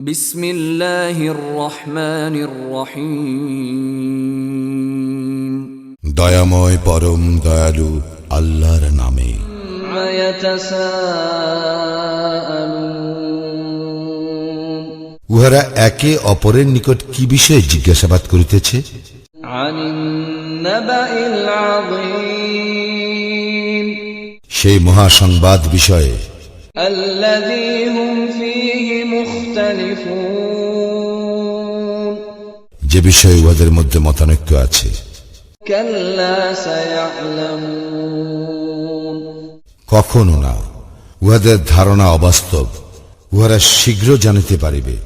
বিসমিল্লাহির রহমানির রহিম। দয়াময় পরম দয়ালু আল্লাহর নামে। উহারা একে অপরের নিকট কি বিষয়ে জিজ্ঞাসাবাদ করিতেছে? সেই মহাসংবাদ বিষয়ে যে বিষয়ে উহাদের মধ্যে মতানৈক্য আছে। কখনো না, উহাদের ধারণা অবাস্তব, উহারা শীঘ্র জানিতে পারিবে।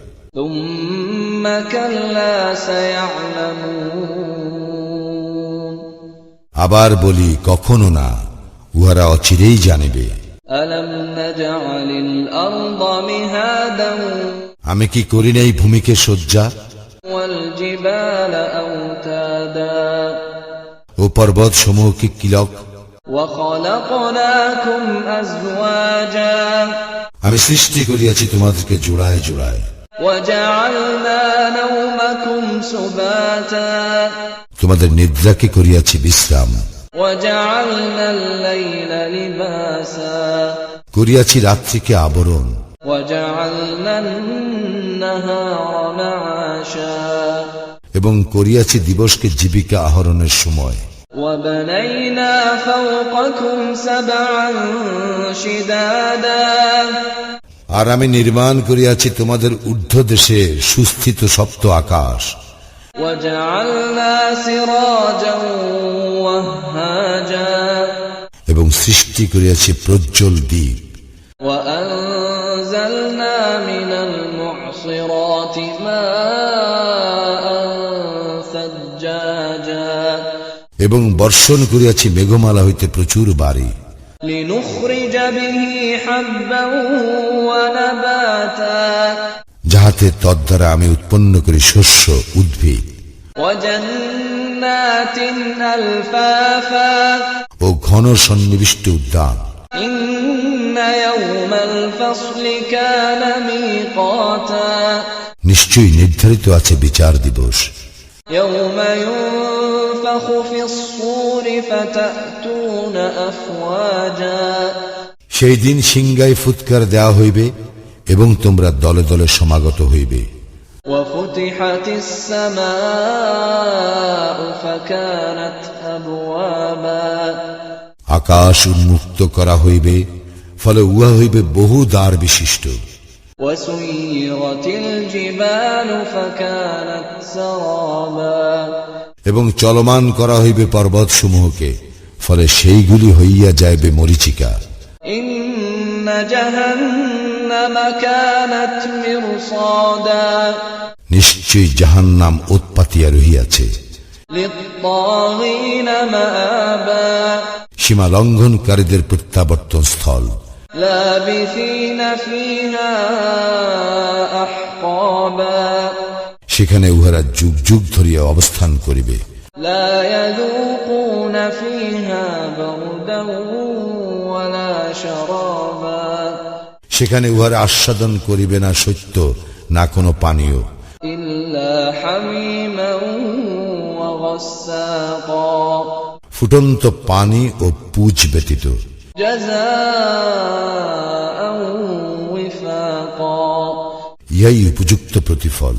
আবার বলি, কখনো না, উহারা অচিরেই জানিবে। আমি কি করি নাই ভূমিকে শয্যা ও পর্বত সমূহকে কিলক? আমি সৃষ্টি করিয়াছি তোমাদেরকে জোড়ায় জোড়ায়। তোমাদের নিদ্রাকে করিয়াছি বিশ্রাম, করিয়াছি রাত্রিকে আবরণ, এবং করিয়াছি দিবসকে জীবিকা আহরণের সময়। আর আমি নির্মাণ করিয়াছি তোমাদের ঊর্ধ্ব দেশে সুস্থিত সপ্ত আকাশ, এবং সৃষ্টি করিয়াছি প্রজ্জ্বল দ্বীপ, এবং বর্ষণ করিয়াছি মেঘমালা হইতে প্রচুর বাড়ি, যাহাতে তদ্বারা আমি উৎপন্ন করি শস্য উদ্ভিদ, ও ঘন সন্নিবিষ্ট উদ্যান। নিশ্চয়ই নির্ধারিত আছে বিচার দিবস, সেই দিন সিংহায় ফুৎকার দেওয়া হইবে এবং তোমরা দলে দলে সমাগত হইবে। আকাশ উন্মুক্ত করা হইবে, ফলে উহা হইবে বহু দ্বার বিশিষ্ট। এবং চলমান করা হইবে পর্বত সমূহকে, ফলে সেইগুলি হইয়া যাইবে মরীচিকা। নিশ্চয়ই জাহান্নাম উৎপাতিয়া রহিয়াছে সীমা লঙ্ঘনকারীদের প্রত্যাবর্তন স্থল। সেখানে উহারা যুগ যুগ ধরিয়া অবস্থান করিবে। সেখানে উহারা আস্বাদন করিবে না সত্য, না কোনো পানীয়, ফুটন্ত পানি ও পুজ ব্যতীত। ইহাই উপযুক্ত প্রতিফল।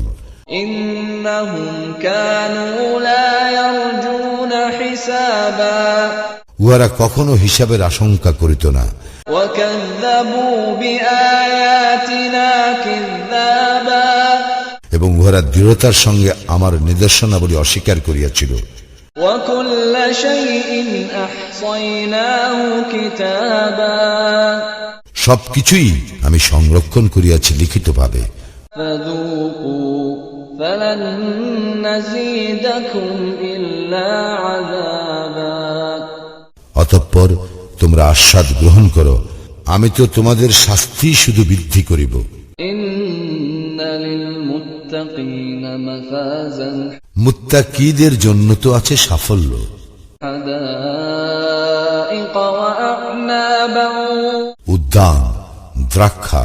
উহারা কখনো হিসাবের আশঙ্কা করিত না, এবং উহারা দৃঢ়তার সঙ্গে আমার নিদর্শনাবলী অস্বীকার করিয়াছিল। সবকিছুই আমি সংরক্ষণ করিয়াছি লিখিতভাবে। অতঃপর তোমরা আস্বাদ গ্রহণ করো, আমি তো তোমাদের শাস্তি শুধু বৃদ্ধি করিব। মুত্তাকীদের জন্য তো আছে সাফল্য, উদ্যান, দ্রাক্ষা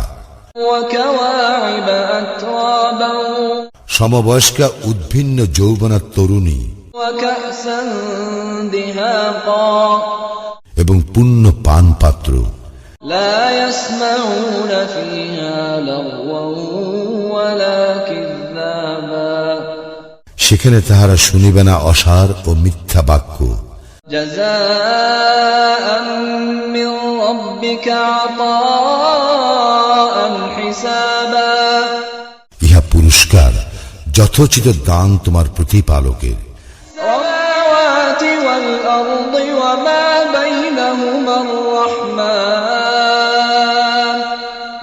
وكواعب أترابا সমবয়স্কা উদ্ভিন্ন যৌবনা তরুণী وكأسا دهاقا এবং পূর্ণ পান পাত্র। لا يسمعون فيها لغوا ولا كذابا সেখানে তাহারা শুনিবে না অসার ও মিথ্যা বাক্য। جزاء من ربك عطاء حسابا ইহা পুরস্কার যথোচিত দান তোমার প্রতিপালকের। السماوات والأرض وما بينهما الرحمن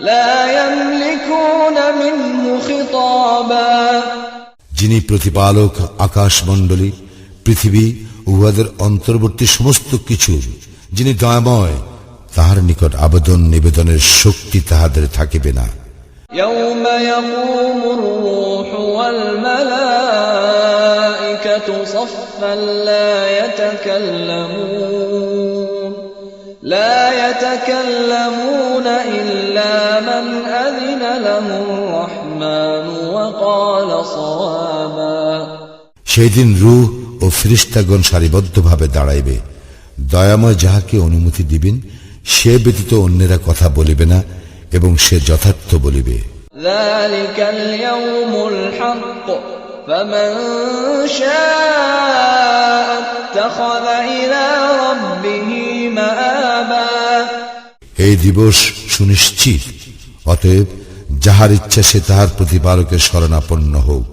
لا يملكون منه خطابا যিনি প্রতিপালক আকাশমণ্ডলী পৃথিবী উহাদের অন্তর্বর্তী সমস্ত কিছুর, যিনি দয়াময়, তাহার নিকট আবেদন নিবেদনের শক্তি তাহাদের থাকিবে না। يوم يقوم الروح والملائكة صفا لا يتكلمون إلا من أذن له الرحمن وقال صوابا সেই দিন রূহ ও ফেরেশতাগণ সারিবদ্ধভাবে দাঁড়াইবে। দয়াময় যাহাকে অনুমতি দিবেন সে ব্যতীত অন্যেরা কথা বলিবে না এবং সে যথার্থ বলিবে। ذلك اليوم الحق فمن شاء اتخذ إلى ربه مآبا এই দিবস সুনিশ্চিত, অতএব যাহার ইচ্ছা সে তাহার প্রতিপালকের শরণাপন্ন হোক।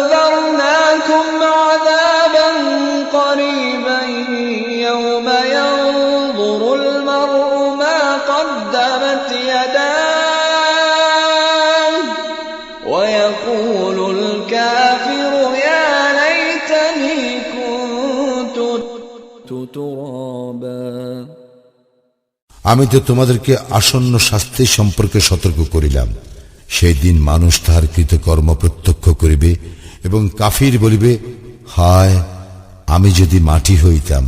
أنذرناكم عذابا قريبا يوم ينظر المرء ما قدمت يداه ويقول الكافر يا ليتني كنت ترابا আমি তো তোমাদেরকে আসন্ন শাস্তি সম্পর্কে সতর্ক করিলাম। সেই দিন মানুষ তাহার কৃতকর্ম প্রত্যক্ষ করিবে এবং কাফির বলিবে, হায় আমি যদি মাটি হইতাম।